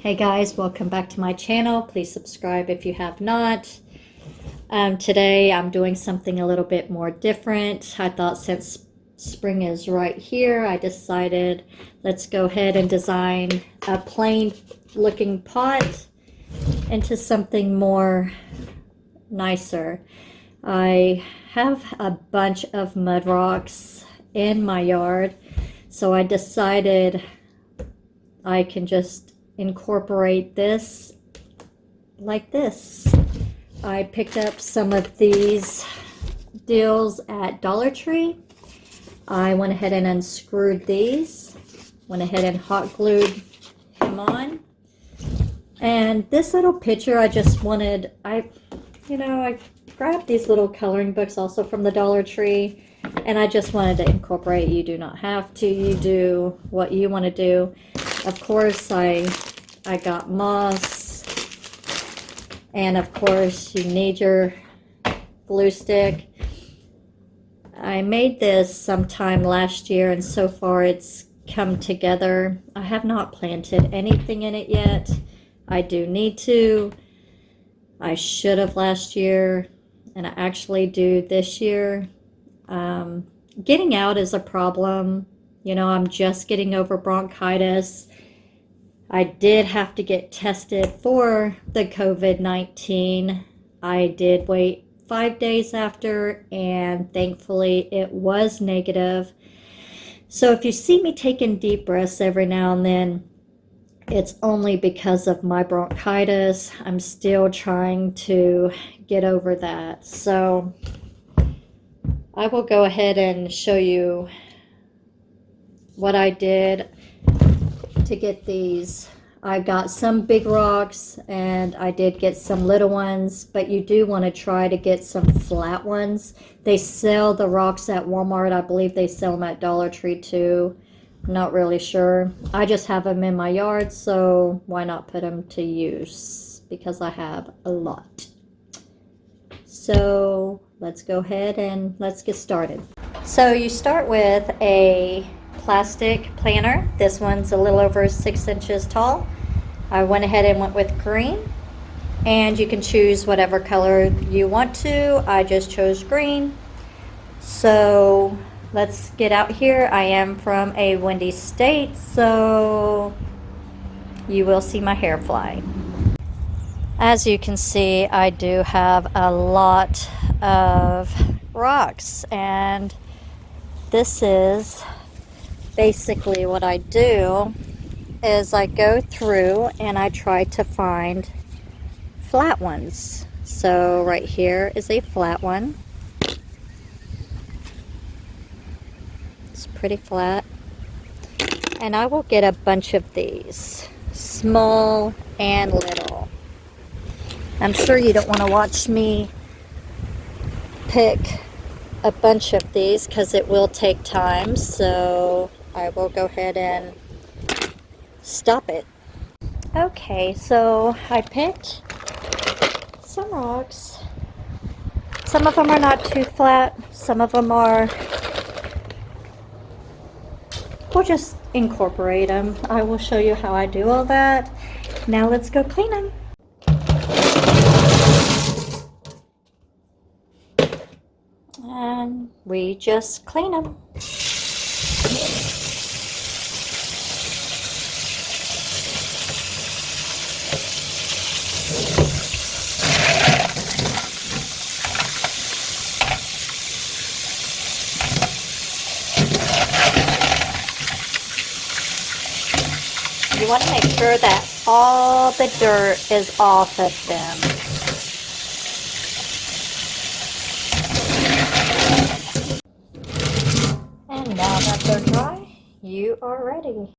Hey guys, welcome back to my channel. Please subscribe if you have not. Today I'm doing something a little bit more different. I thought since spring is right here, I decided let's go ahead and design a plain looking pot into something more nicer. I have a bunch of mud rocks in my yard, so I decided I can just incorporate this like this. I picked up some of these deals at Dollar Tree. I went ahead and unscrewed these, went ahead and hot glued him on. And this little picture, I just wanted, I grabbed these little coloring books also from the Dollar Tree, and I just wanted to incorporate. You do not have to, you do what you want to do. Of course, I got moss, and of course you need your glue stick. I made this sometime last year, and so far it's come together. I have not planted anything in it yet. I do need to. I should have last year, and I actually do this year. Getting out is a problem. You know, I'm just getting over bronchitis. I did have to get tested for the COVID-19. I did wait 5 days after, and thankfully it was negative. So if you see me taking deep breaths every now and then, it's only because of my bronchitis. I'm still trying to get over that. So I will go ahead and show you what I did to get these. I got some big rocks, and I did get some little ones, but you do want to try to get some flat ones. They sell the rocks at Walmart. I believe they sell them at Dollar Tree too. I'm not really sure. I just have them in my yard, so why not put them to use, because I have a lot. So let's go ahead and let's get started. So you start with a plastic planter. This one's a little over 6 inches tall. I went ahead and went with green, and you can choose whatever color you want to. I just chose green. So let's get out here. I am from a windy state, so you will see my hair fly. As you can see, I do have a lot of rocks, and this is basically what I do is I go through and I try to find flat ones. So right here is a flat one. It's pretty flat. And I will get a bunch of these, small and little. I'm sure you don't want to watch me pick a bunch of these because it will take time, so I will go ahead and stop it. Okay, so I picked some rocks. Some of them are not too flat, some of them are. We'll just incorporate them. I will show you how I do all that. Now let's go clean them. And we just clean them. You want to make sure that all the dirt is off of them. And now that they're dry, you are ready.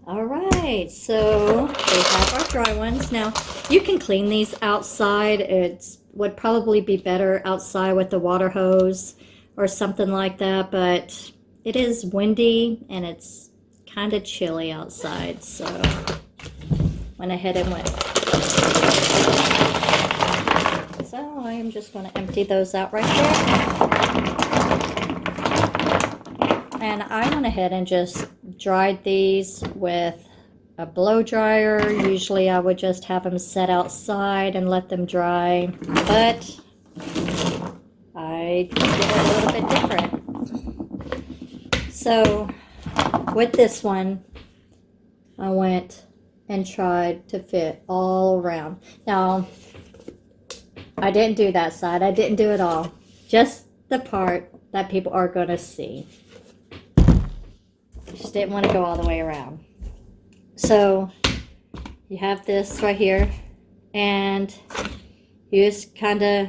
Alright, so we have our dry ones. Now, you can clean these outside. It would probably be better outside with the water hose or something like that, but it is windy and it's kind of chilly outside, so went ahead and went. So I am just going to empty those out right there. And I went ahead and just dried these with a blow dryer. Usually I would just have them set outside and let them dry, but I did it a little bit different. So with this one, I went and tried to fit all around. Now, I didn't do that side. I didn't do it all. Just the part that people are going to see. Just didn't want to go all the way around. So you have this right here, and you just kind of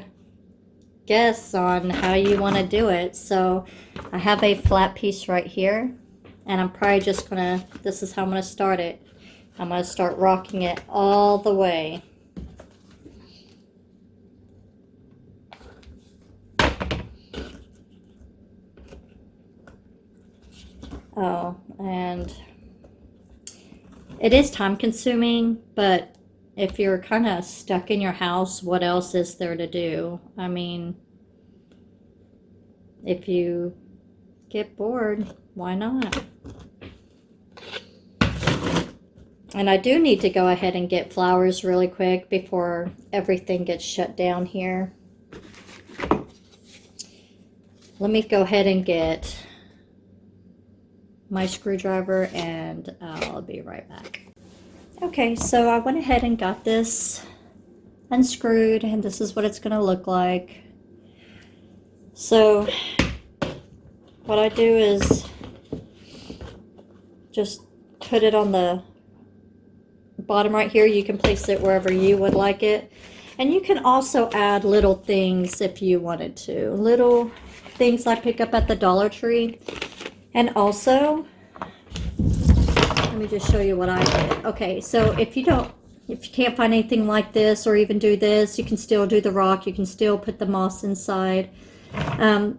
guess on how you want to do it. So I have a flat piece right here, and I'm probably just going to, this is how I'm going to start it. I'm going to start rocking it all the way. Oh, and it is time consuming, but if you're kind of stuck in your house, what else is there to do? I mean, if you get bored, why not? And I do need to go ahead and get flowers really quick before everything gets shut down here. Let me go ahead and get my screwdriver, and I'll be right back. Okay, so I went ahead and got this unscrewed, and this is what it's going to look like. So what I do is just put it on the bottom right here. You can place it wherever you would like it, and you can also add little things if you wanted to. Little things I pick up at the Dollar Tree. And also, let me just show you what I did. Okay, so if you can't find anything like this or even do this, you can still do the rock. You can still put the moss inside.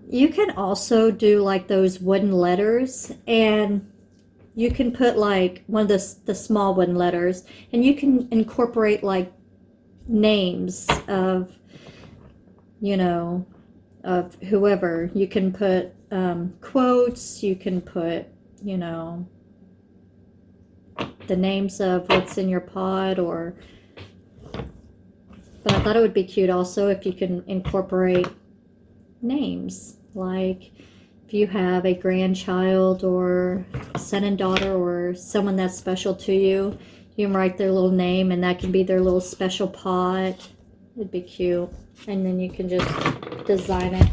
You can also do like those wooden letters, and you can put like one of the small wooden letters, and you can incorporate like names of, you know, of whoever. You can put quotes, you can put, you know, the names of what's in your pot, or, but I thought it would be cute also if you can incorporate names, like if you have a grandchild or son and daughter or someone that's special to you, you can write their little name, and that can be their little special pot. It'd be cute. And then you can just design it.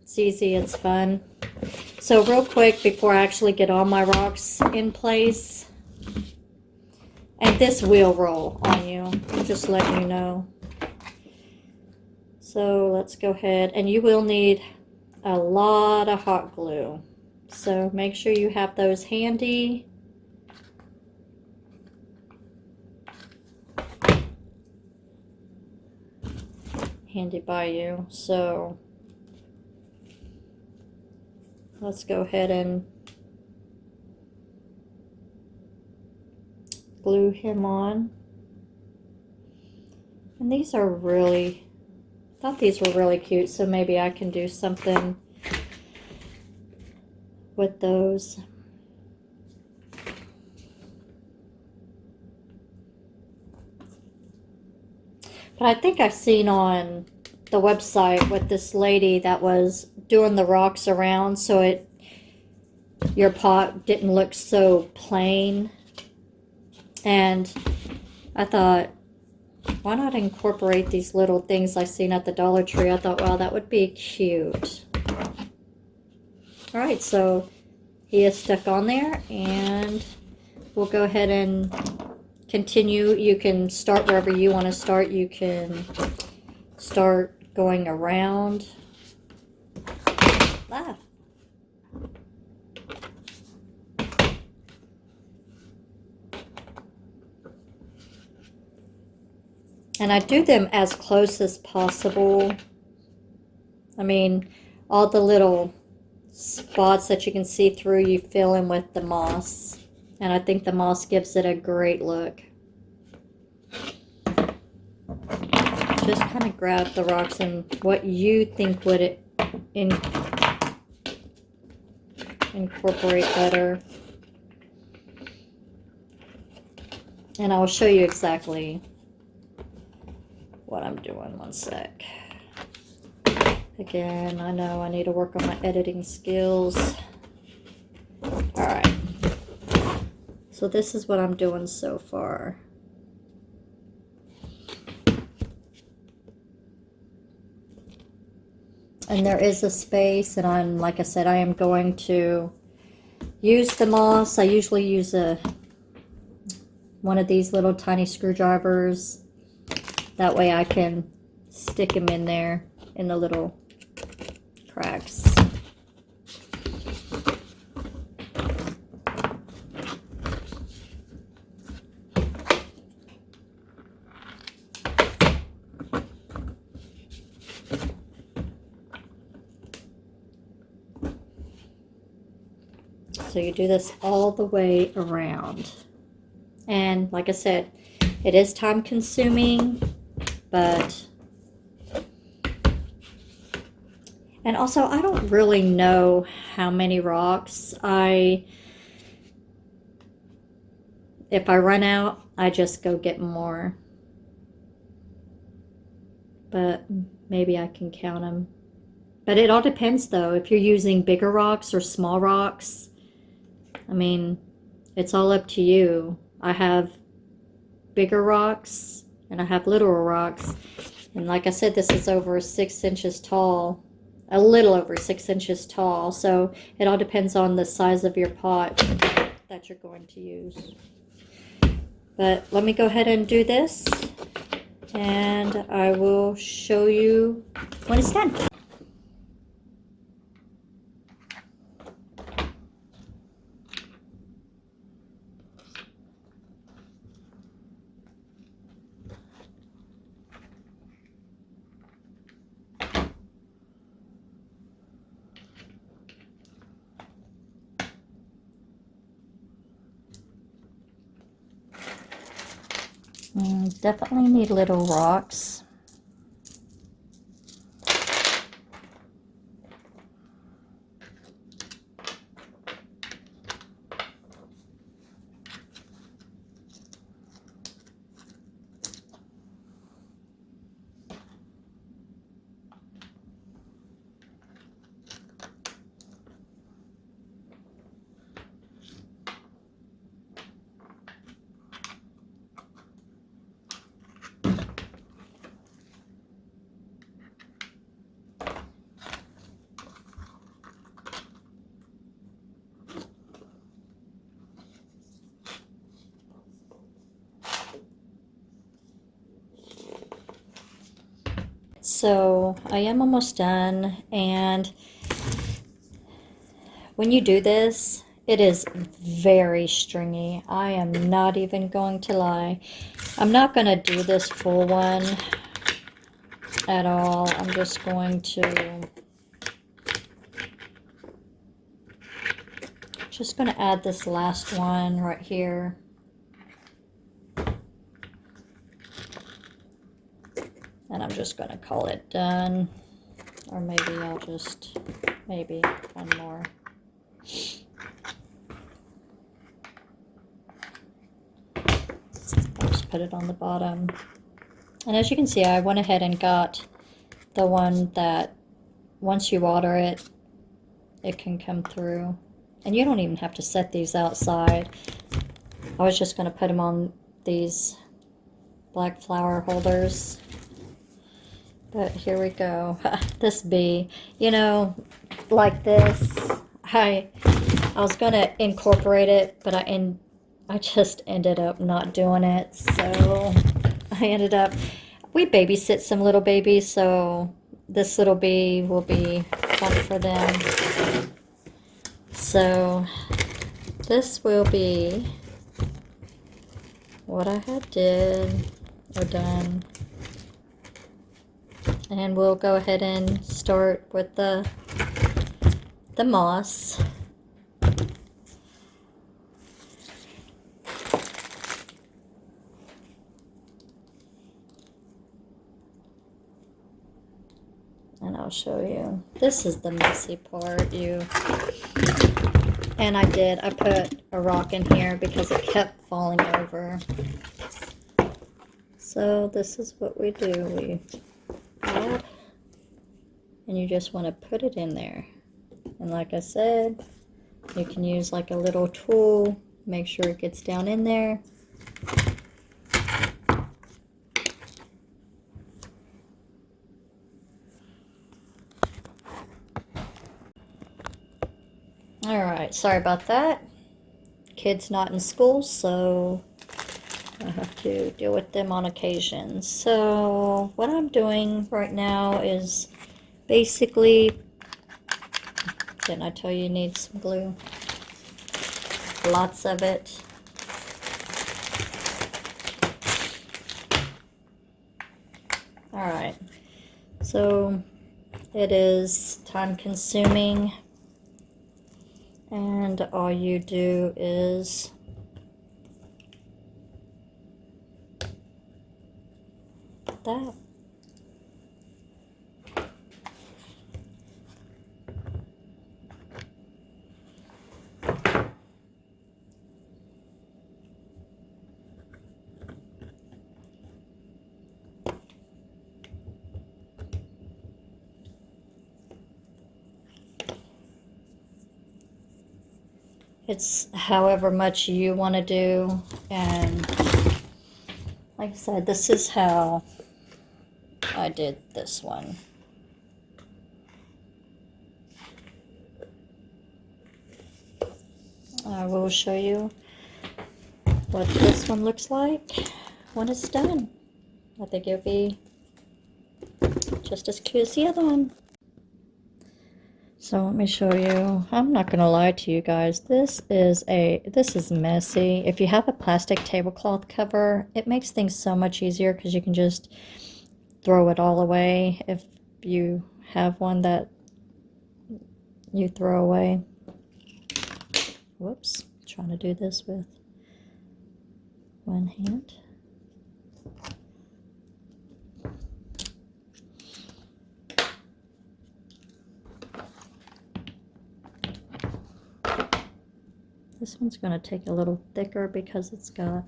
It's easy, it's fun. So real quick before I actually get all my rocks in place, and this will roll on you, just letting you know. So let's go ahead, and you will need a lot of hot glue. So make sure you have those handy. Handy by you. So let's go ahead and glue him on. And these are really, I thought these were really cute, so maybe I can do something with those. But I think I've seen on the website with this lady that was doing the rocks around so your pot didn't look so plain. And I thought, why not incorporate these little things I seen at the Dollar Tree? I thought, wow, that would be cute. All right, so he is stuck on there, and we'll go ahead and continue. You can start wherever you want to start. You can start going around. And I do them as close as possible. I mean, all the little spots that you can see through, you fill in with the moss. And I think the moss gives it a great look. Just kind of grab the rocks and what you think would incorporate better. And I'll show you exactly what I'm doing. One sec. Again, I know I need to work on my editing skills. Alright. So this is what I'm doing so far. And there is a space, and like I said, I am going to use the moss. I usually use one of these little tiny screwdrivers. That way I can stick them in there in the little cracks. So you do this all the way around. And like I said, it is time consuming, but... And also, I don't really know how many rocks if I run out, I just go get more. But maybe I can count them. But it all depends though, if you're using bigger rocks or small rocks. I mean, it's all up to you. I have bigger rocks and I have littler rocks. And like I said, this is over 6 inches tall. A little over 6 inches tall. So it all depends on the size of your pot that you're going to use. But let me go ahead and do this. And I will show you when it's done. Definitely need little rocks. So I am almost done, and when you do this, it is very stringy. I am not even going to lie. I'm not going to do this full one at all. I'm just going to add this last one right here. And I'm just going to call it done. Or maybe I'll just, maybe one more. I'll just put it on the bottom. And as you can see, I went ahead and got the one that once you water it, it can come through. And you don't even have to set these outside. I was just going to put them on these black flower holders. But here we go. This bee, you know, like this. I was going to incorporate it, but I just ended up not doing it. So I ended up, we babysit some little babies, so this little bee will be fun for them. So this will be what I had did or done. And we'll go ahead and start with the moss. And I'll show you. This is the messy part. You And I put a rock in here because it kept falling over. So this is what we do. We add, and you just want to put it in there. And like I said, you can use like a little tool, make sure it gets down in there. Alright, sorry about that. Kids not in school, so I have to deal with them on occasion. So what I'm doing right now is basically, didn't I tell you need some glue? Lots of it. Alright, so it is time consuming, and all you do is that. It's however much you want to do, and like I said, this is how I did this one. I will show you what this one looks like when it's done. I think it'll be just as cute as the other one. So let me show you. I'm not gonna lie to you guys. This is messy. If you have a plastic tablecloth cover, it makes things so much easier because you can just throw it all away if you have one that you throw away. Whoops, trying to do this with one hand. This one's going to take a little thicker because it's got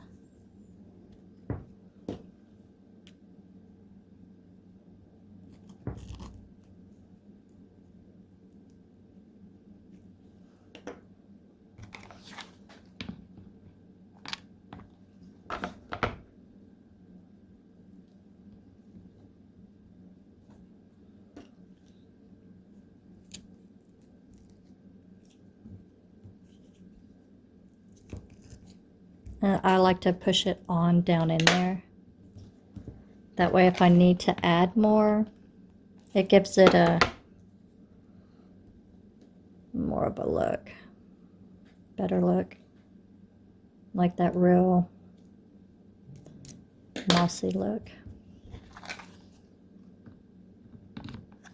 I like to push it on down in there. That way if I need to add more, it gives it a more of a look. Better look. Like that real mossy look.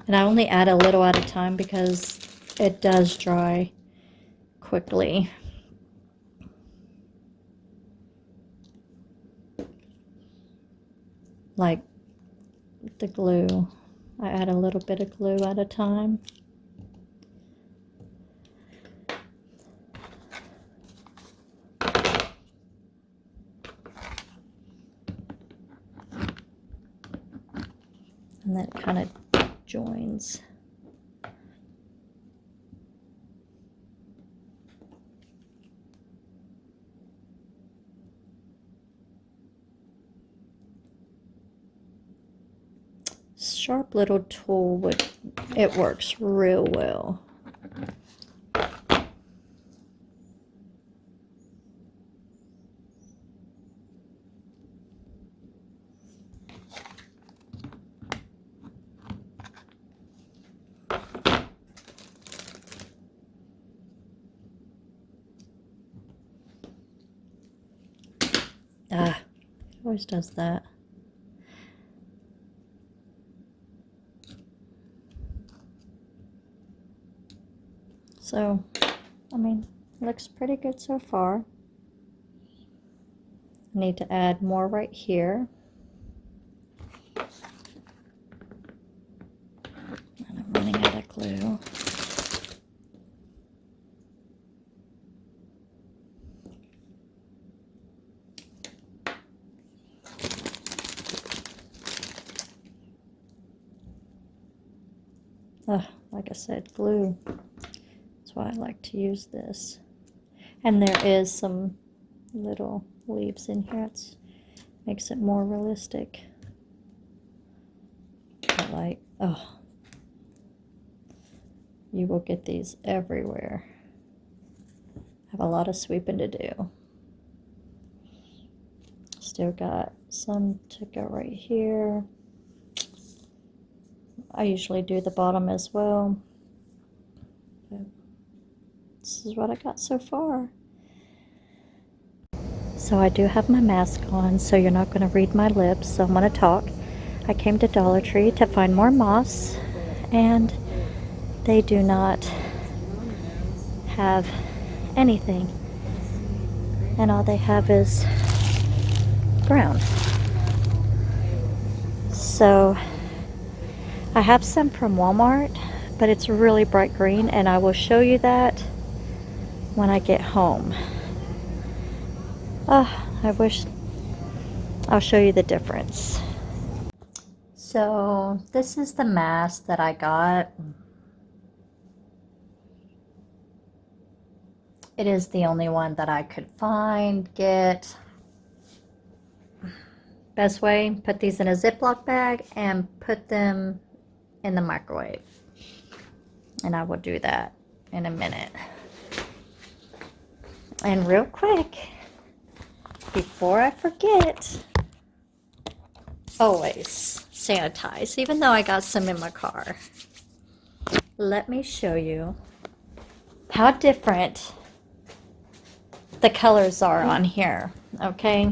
And I only add a little at a time because it does dry quickly. Like the glue, I add a little bit of glue at a time. And then it kind of joins. Sharp little tool it works real well. It always does that. So, I mean, looks pretty good so far. I need to add more right here. And I'm running out of glue. like I said, glue. That's why I like to use this. And there is some little leaves in here. It makes it more realistic. But like, oh, you will get these everywhere. I have a lot of sweeping to do. Still got some to go right here. I usually do the bottom as well. But this is what I got so far. So I do have my mask on, so you're not going to read my lips, so I'm going to talk. I came to Dollar Tree to find more moss, and they do not have anything. And all they have is brown. So I have some from Walmart, but it's really bright green, and I will show you that when I get home. I wish I'll show you the difference. So this is the mask that I got. It is the only one that I could find, get. Best way, put these in a Ziploc bag and put them in the microwave. And I will do that in a minute. And real quick, before I forget, always sanitize, even though I got some in my car. Let me show you how different the colors are on here, okay?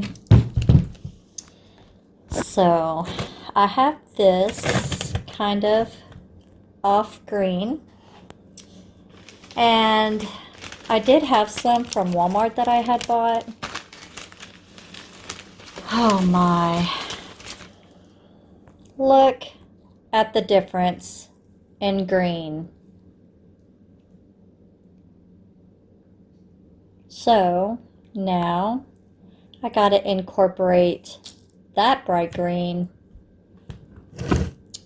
So I have this kind of off green, and I did have some from Walmart that I had bought. Oh my, look at the difference in green. So now I gotta incorporate that bright green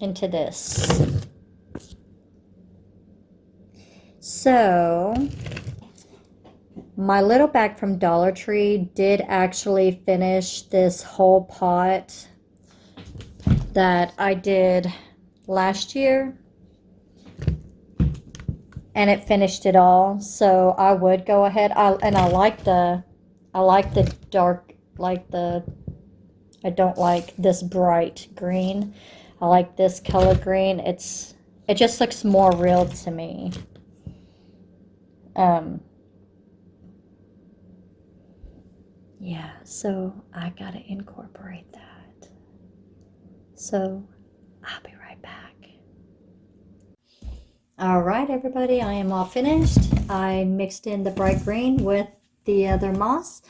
into this. So my little bag from Dollar Tree did actually finish this whole pot that I did last year, and it finished it all. So I would go ahead. I like the dark, I don't like this bright green. I like this color green. It just looks more real to me. Yeah, so I gotta incorporate that. So I'll be right back. All right, everybody, I am all finished. I mixed in the bright green with the other moss.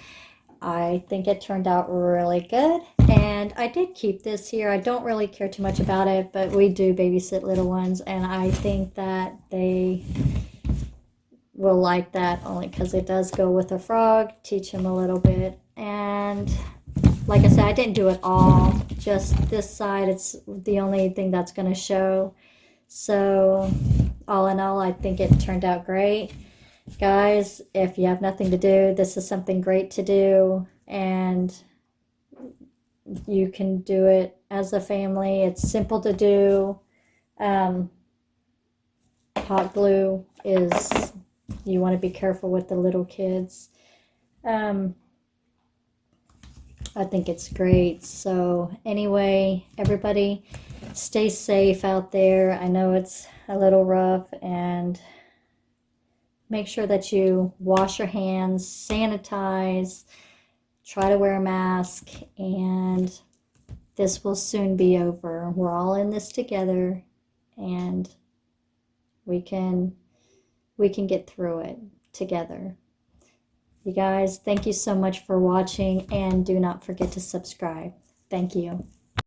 I think it turned out really good, and I did keep this here. I don't really care too much about it, but we do babysit little ones, and I think that they will like that only because it does go with a frog. Teach him a little bit. And like I said, I didn't do it all, just this side. It's the only thing that's going to show. So all in all, I think it turned out great. Guys, if you have nothing to do, this is something great to do, and you can do it as a family. It's simple to do. Hot glue is, you want to be careful with the little kids. I think it's great. So anyway, everybody, stay safe out there. I know it's a little rough, and make sure that you wash your hands, sanitize, try to wear a mask, and this will soon be over. We're all in this together, and we can get through it together. You guys, thank you so much for watching, and do not forget to subscribe. Thank you.